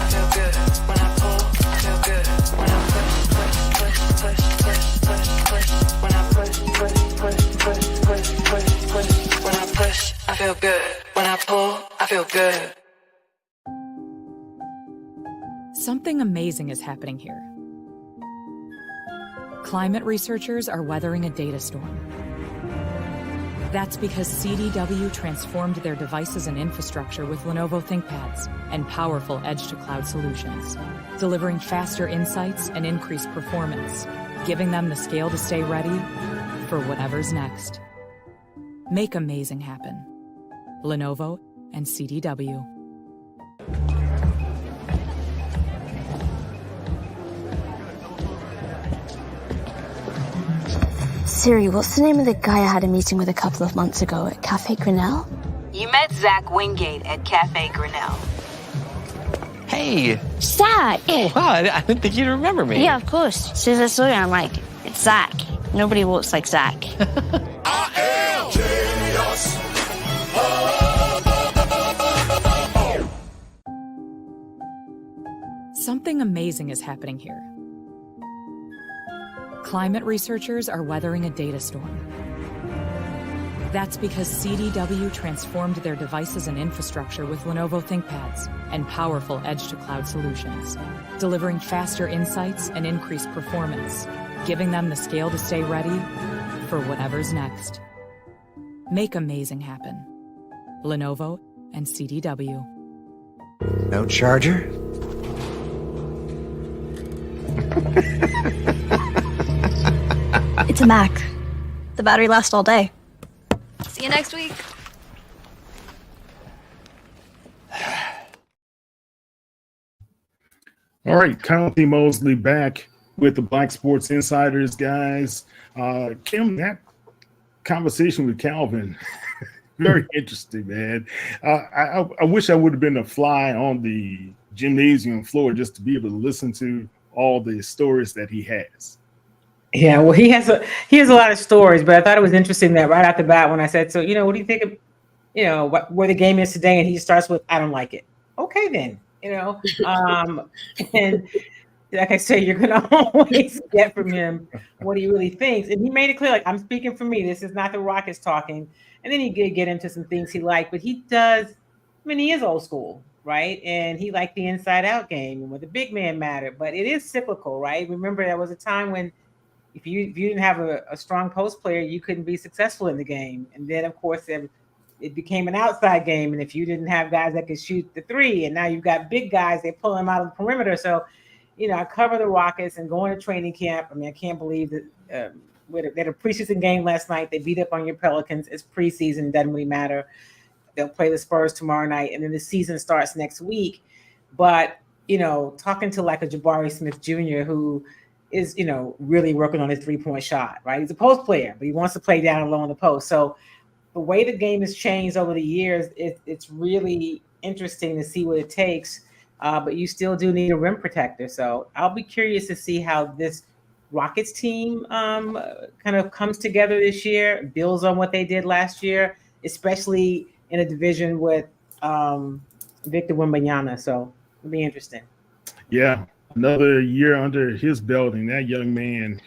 feel good. When I pull, I feel good. When I push. When I push. When I push, I feel good. When I pull, I feel good. Something amazing is happening here. Climate researchers are weathering a data storm. That's because CDW transformed their devices and infrastructure with Lenovo ThinkPads and powerful edge-to-cloud solutions, delivering faster insights and increased performance, giving them the scale to stay ready for whatever's next. Make amazing happen. Lenovo and CDW. Siri, what's the name of the guy I had a meeting with a couple of months ago at Cafe Grinnell? You met Zach Wingate at Cafe Grinnell. Hey! Zach! Oh, wow, I didn't think you'd remember me. Yeah, of course. As soon as I saw you, I'm like, it's Zach. Nobody walks like Zach. I am genius. Something amazing is happening here. Climate researchers are weathering a data storm. That's because CDW transformed their devices and infrastructure with Lenovo ThinkPads and powerful edge-to-cloud solutions, delivering faster insights and increased performance, giving them the scale to stay ready for whatever's next. Make amazing happen. Lenovo and CDW. No charger? It's a Mac. The battery lasts all day. See you next week. All right, County Mosley back with the Black Sports Insiders, guys. Kim, that conversation with Calvin, very interesting, man. I wish I would have been a fly on the gymnasium floor just to be able to listen to all the stories that he has. Yeah, well, he has a lot of stories, but I thought it was interesting that right out the bat when I said, so, what do you think of, where the game is today? And he starts with, I don't like it. Okay, then, and like I say, you're going to always get from him what he really thinks. And he made it clear, like, I'm speaking for me. This is not the Rockets talking. And then he did get into some things he liked, but he is old school, right? And he liked the inside out game and where the big man mattered, but it is cyclical, right? Remember, there was a time when if you didn't have a strong post player, you couldn't be successful in the game. And then, of course, it became an outside game. And if you didn't have guys that could shoot the three, and now you've got big guys, they pull them out of the perimeter. So, I cover the Rockets and going to training camp. I mean, I can't believe that they had a preseason game last night. They beat up on your Pelicans. It's preseason, doesn't really matter. They'll play the Spurs tomorrow night, and then the season starts next week. But, talking to like a Jabari Smith Jr., who is, really working on his three-point shot, right? He's a post player, but he wants to play down low on the post. So the way the game has changed over the years, it's really interesting to see what it takes. But you still do need a rim protector. So I'll be curious to see how this Rockets team kind of comes together this year, builds on what they did last year, especially in a division with Victor Wembanyama. So it'll be interesting. Yeah. Another year under his belt, and that young man,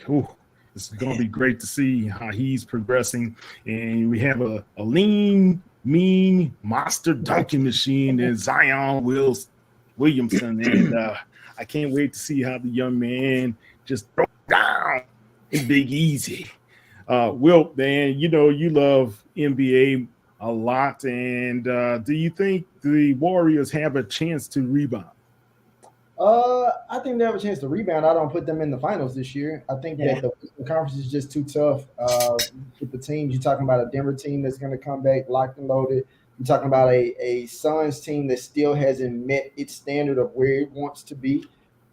it's going to be great to see how he's progressing. And we have a lean, mean monster dunking machine in Zion Williamson. And I can't wait to see how the young man just broke down in Big Easy. Will, man, you love NBA a lot. And do you think the Warriors have a chance to rebound? I think they have a chance to rebound. I don't put them in the finals this year. I think that the Western Conference is just too tough with the teams. You're talking about a Denver team that's going to come back locked and loaded. You're talking about a Suns team that still hasn't met its standard of where it wants to be.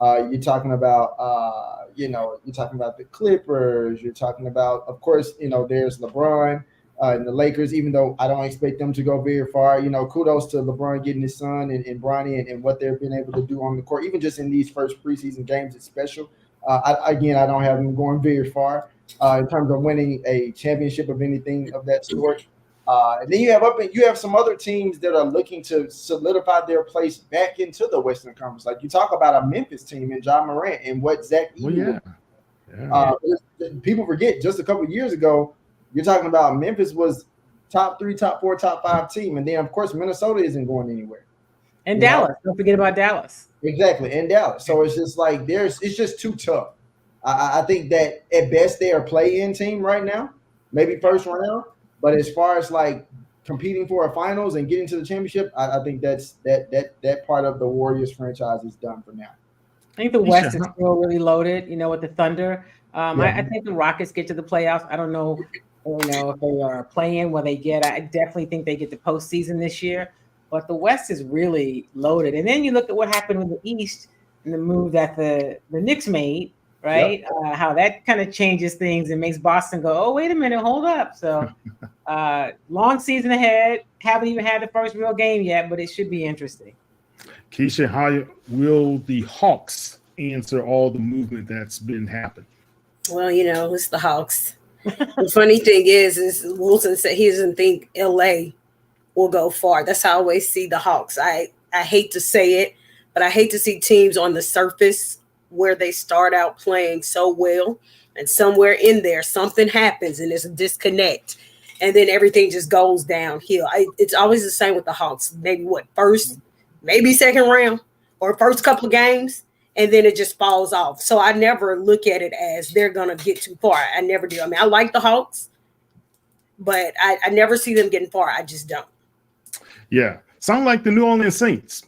You're talking about, you're talking about the Clippers. You're talking about, of course, there's LeBron and the Lakers, even though I don't expect them to go very far. Kudos to LeBron getting his son and Bronny and what they've been able to do on the court, even just in these first preseason games. It's special. I don't have them going very far in terms of winning a championship of anything of that sort. And then you have some other teams that are looking to solidify their place back into the Western Conference. Like you talk about a Memphis team and John Morant and what Zach Edey people forget just a couple of years ago, you're talking about Memphis was top 3, top 4, top 5 team. And then, of course, Minnesota isn't going anywhere. And Dallas. Don't forget about Dallas. Exactly. And Dallas. So it's just like it's just too tough. I think that at best they are a play-in team right now, maybe first round. But as far as like competing for a finals and getting to the championship, I think that part of the Warriors franchise is done for now. I think the West is still really loaded, with the Thunder. I think the Rockets get to the playoffs. I don't know if they are playing where they get. I definitely think they get the postseason this year. But the West is really loaded. And then you look at what happened with the East and the move that the Knicks made, right? Yep. How that kind of changes things and makes Boston go, oh, wait a minute, hold up. So long season ahead. Haven't even had the first real game yet, but it should be interesting. Keisha, how will the Hawks answer all the movement that's been happening? Well, it's the Hawks. The funny thing is Wilson said he doesn't think LA will go far. That's how I always see the Hawks. I hate to say it, but I hate to see teams on the surface where they start out playing so well and somewhere in there something happens and there's a disconnect and then everything just goes downhill. It's always the same with the Hawks. Maybe first, maybe second round or first couple of games, and then it just falls off. So I never look at it as they're going to get too far. I never do. I mean, I like the Hawks, but I never see them getting far. I just don't. Yeah. Sound like the New Orleans Saints.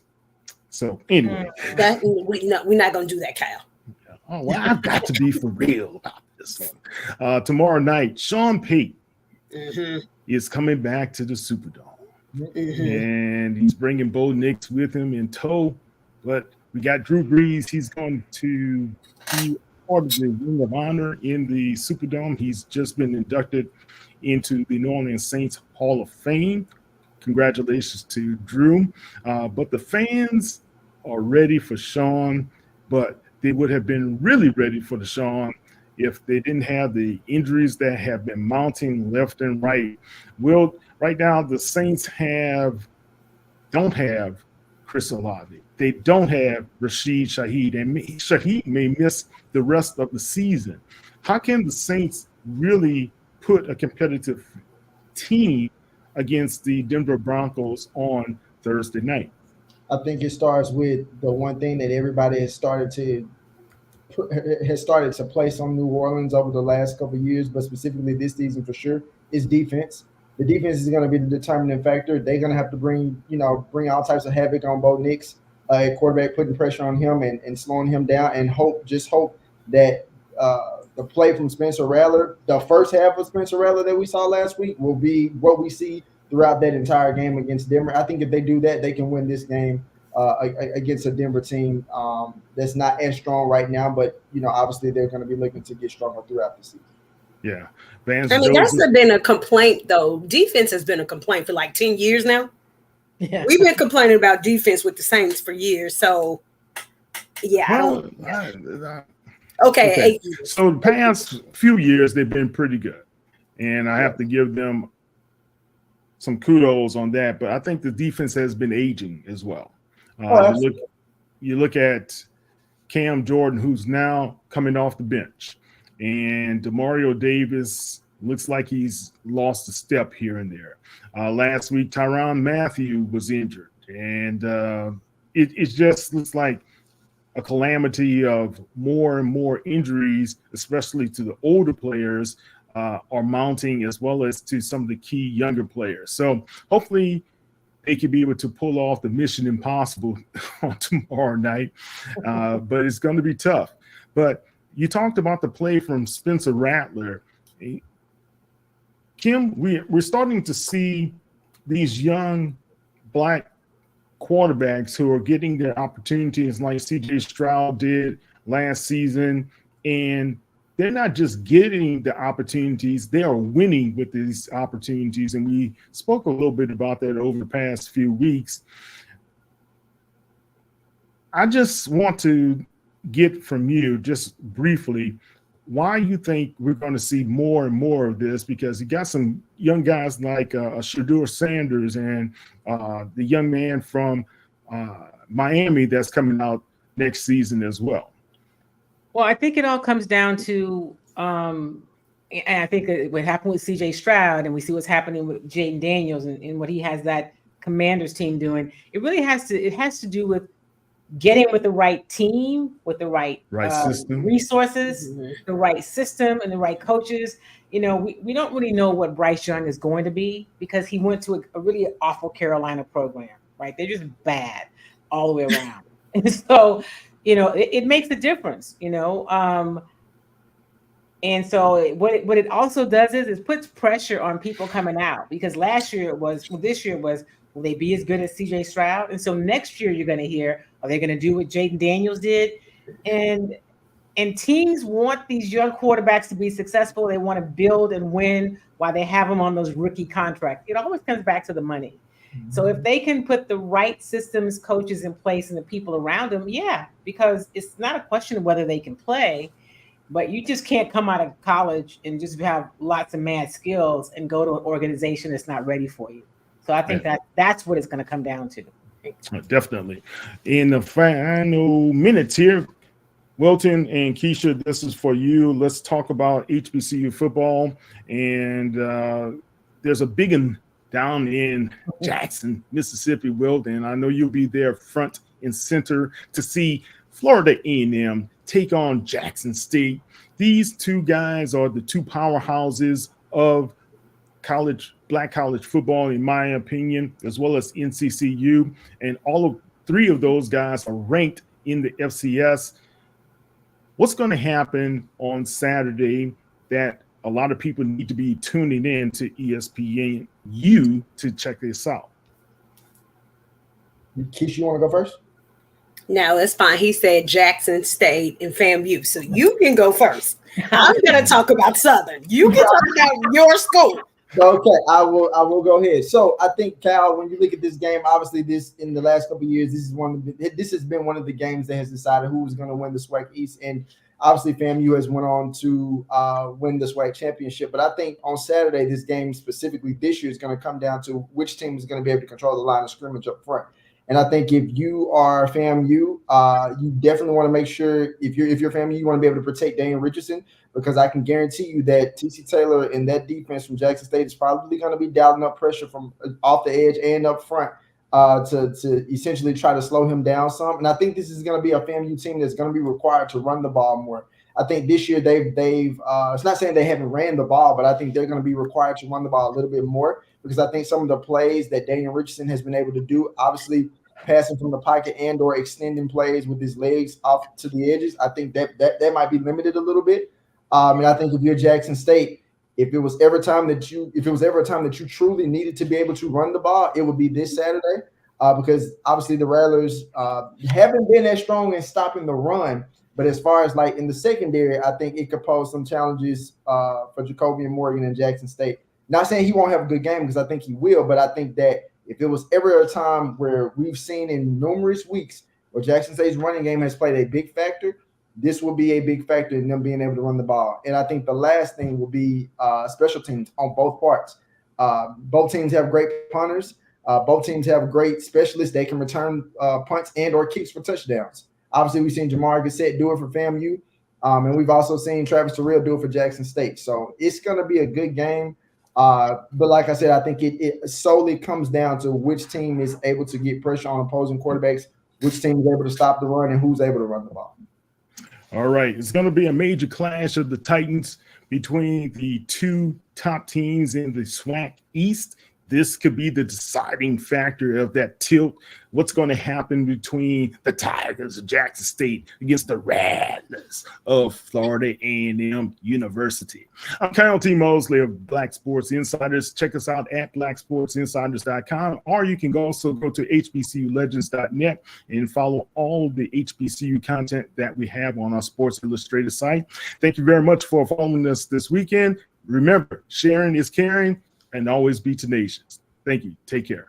So anyway. We're not going to do that, Kyle. Oh, well, I've got to be for real about this one. Tomorrow night, Sean Payton is coming back to the Superdome. And he's bringing Bo Nix with him in tow. But we got Drew Brees. He's going to be part of the Ring of Honor in the Superdome. He's just been inducted into the New Orleans Saints Hall of Fame. Congratulations to Drew. But the fans are ready for Sean, but they would have been really ready for the Sean if they didn't have the injuries that have been mounting left and right. Well, right now the Saints don't have Chris Olave. They don't have Rashid Shaheed, and Shaheed may miss the rest of the season. How can the Saints really put a competitive team against the Denver Broncos on Thursday night? I think it starts with the one thing that everybody has started to place on New Orleans over the last couple of years, but specifically this season for sure, is defense. The defense is going to be the determining factor. They're going to have to bring all types of havoc on Bo Nix, quarterback, putting pressure on him and slowing him down, and hope that the play from Spencer Rattler, the first half of Spencer Rattler that we saw last week, will be what we see throughout that entire game against Denver. I think if they do that, they can win this game against a Denver team that's not as strong right now, but obviously they're going to be looking to get stronger throughout the season. Yeah. That's been a complaint, though. Defense has been a complaint for like 10 years now. Yeah. We've been complaining about defense with the Saints for years. So, yeah. Okay. So the past few years, they've been pretty good. And I have to give them some kudos on that. But I think the defense has been aging as well. You look at Cam Jordan, who's now coming off the bench. And Demario Davis looks like he's lost a step here and there. Last week, Tyrann Mathieu was injured. And it just looks like a calamity of more and more injuries, especially to the older players, are mounting, as well as to some of the key younger players. So hopefully they could be able to pull off the Mission Impossible on tomorrow night. But it's going to be tough. But you talked about the play from Spencer Rattler. Kim, we're starting to see these young black quarterbacks who are getting their opportunities like CJ Stroud did last season. And they're not just getting the opportunities, they are winning with these opportunities. And we spoke a little bit about that over the past few weeks. I just want to get from you just briefly why you think we're going to see more and more of this, because you got some young guys like Shedeur Sanders and the young man from Miami that's coming out next season as well. Well, I think it all comes down to, and I think what happened with CJ Stroud, and we see what's happening with Jaden Daniels and what he has that Commanders team doing. It really has to do with getting with the right team, with the right system, resources, the right system, and the right coaches. You know, we don't really know what Bryce Young is going to be because he went to a really awful Carolina program, right? They're just bad all the way around. And so, you know, it makes a difference, you know. And so what it also does is it puts pressure on people coming out, because this year was, will they be as good as CJ Stroud? And so next year you're going to hear, are they going to do what Jaden Daniels did? And teams want these young quarterbacks to be successful. They want to build and win while they have them on those rookie contracts. It always comes back to the money. Mm-hmm. So if they can put the right systems, coaches in place and the people around them, yeah, because it's not a question of whether they can play, but you just can't come out of college and just have lots of mad skills and go to an organization that's not ready for you. So I think that's what it's going to come down to. Definitely. In the final minutes here, Wilton and Keisha, this is for you. Let's talk about HBCU football. And there's a big one down in Jackson, Mississippi, Wilton. I know you'll be there front and center to see Florida A&M take on Jackson State. These two guys are the two powerhouses of black college football, in my opinion, as well as NCCU. And all of three of those guys are ranked in the FCS. What's going to happen on Saturday that a lot of people need to be tuning in to ESPNU to check this out? Keisha, you want to go first? No, that's fine. He said Jackson State and FAMU. So you can go first. I'm going to talk about Southern. You can talk about your school. Okay, I will go ahead. So I think, Cal, when you look at this game, obviously this in the last couple of years, this has been one of the games that has decided who is going to win the SWAC East, and obviously FAMU has went on to win the SWAC championship. But I think on Saturday, this game specifically this year is going to come down to which team is going to be able to control the line of scrimmage up front. And I think if you are FAMU, you definitely want to make sure if you're FAMU, you want to be able to protect Daniel Richardson, because I can guarantee you that TC Taylor and that defense from Jackson State is probably going to be dialing up pressure from off the edge and up front to essentially try to slow him down some. And I think this is going to be a FAMU team that's going to be required to run the ball more. I think this year they've it's not saying they haven't ran the ball, but I think they're going to be required to run the ball a little bit more, because I think some of the plays that Daniel Richardson has been able to do, obviously passing from the pocket and or extending plays with his legs off to the edges, I think that might be limited a little bit. And I think if you're Jackson State, if it was ever a time that you truly needed to be able to run the ball, it would be this Saturday, because obviously the Rattlers haven't been as strong in stopping the run. But as far as like in the secondary, I think it could pose some challenges for Jacobian Morgan and Jackson State. Not saying he won't have a good game, because I think he will, but I think that if it was ever a time where we've seen in numerous weeks where Jackson State's running game has played a big factor, this will be a big factor in them being able to run the ball. And I think the last thing will be special teams on both parts. Both teams have great punters. Both teams have great specialists. They can return punts and or kicks for touchdowns. Obviously, we've seen Jamar Gassett do it for FAMU, and we've also seen Travis Terrell do it for Jackson State. So it's going to be a good game. But like I said, I think it solely comes down to which team is able to get pressure on opposing quarterbacks, which team is able to stop the run, and who's able to run the ball. All right. It's going to be a major clash of the Titans between the two top teams in the SWAC East. this could be the deciding factor of that tilt. What's going to happen between the Tigers of Jackson State against the Rattlers of Florida A&M University? I'm Kyle T. Mosley of Black Sports Insiders. Check us out at blacksportsinsiders.com, or you can also go to hbculegends.net and follow all of the HBCU content that we have on our Sports Illustrated site. Thank you very much for following us this weekend. Remember, sharing is caring, and always be tenacious. Thank you. Take care.